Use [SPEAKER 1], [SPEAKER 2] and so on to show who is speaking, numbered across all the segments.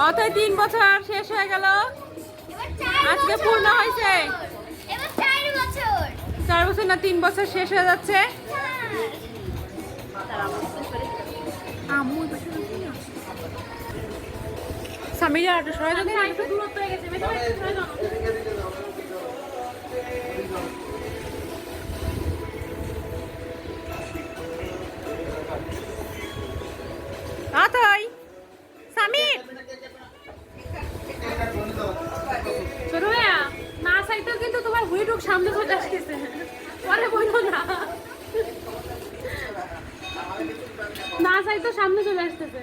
[SPEAKER 1] অতএব 3 বছর শেষ হয়ে গেল, আজকে পূর্ণ হয়েছে। 4 বছর না 3 বছর শেষ হয়ে যাচ্ছে। সামিরা একটু সরাই দাও, একটু দূরত্ব হয়ে গেছে। আতাই সামির ছোট ভাইয়া না চাইতেও কিন্তু তোমার হুইটুক সামনে চলে আসতেছে, পরে বলতো না চাইতেও সামনে চলে আসতেছে।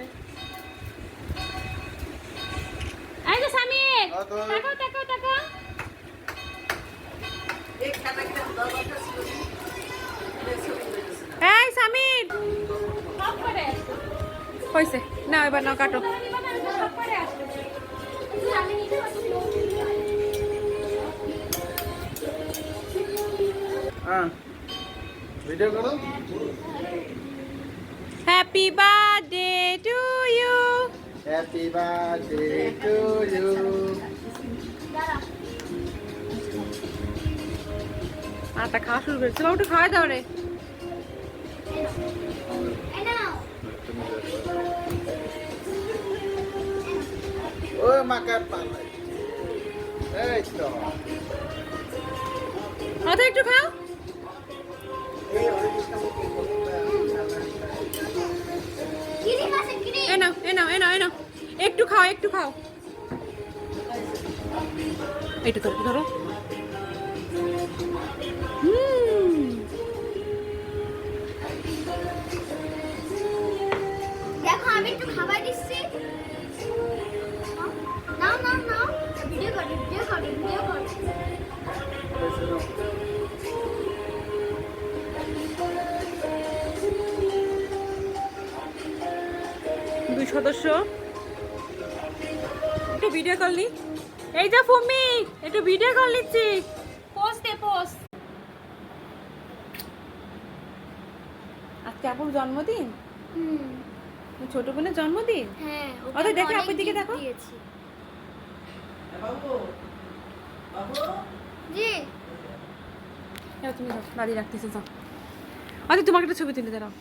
[SPEAKER 1] এই যে সামির দেখো দেখো দেখো, এই সামির হয়েছে না, এবার না কাটো।
[SPEAKER 2] ভিডিও করো।
[SPEAKER 1] Happy birthday to you.
[SPEAKER 2] Happy birthday to you.
[SPEAKER 1] আটা খাওয়া শুরু করেছে, বাবু একটু খাওয়াই দাও রে।
[SPEAKER 2] ও মাকার পালাই, এই তো
[SPEAKER 1] অত একটু খাও। এ নাও এ নাও এ নাও এ নাও, একটু খাও একটু খাও। এইটা ধরো ধরো।
[SPEAKER 3] দেখো আমি একটু খাবার দিচ্ছি। নাও নাও নাও, ভিডিও করি ভিডিও করি ভিডিও করি।
[SPEAKER 1] দুই সদস্য একটু ভিডিও কল নি। এই যে ফুমি একটু ভিডিও কল নিচ্ছি। পোস্ট দে পোস্ট। আজকে আপুর জন্মদিন। ছোট বোনের জন্মদিন।
[SPEAKER 3] হ্যাঁ
[SPEAKER 1] ওদের দেখে আপুর দিকে দেখো।
[SPEAKER 3] জি
[SPEAKER 1] তুমি দাদি রাখতেছো, যাও। আচ্ছা তোমাকে একটা ছবি তুলে দাও।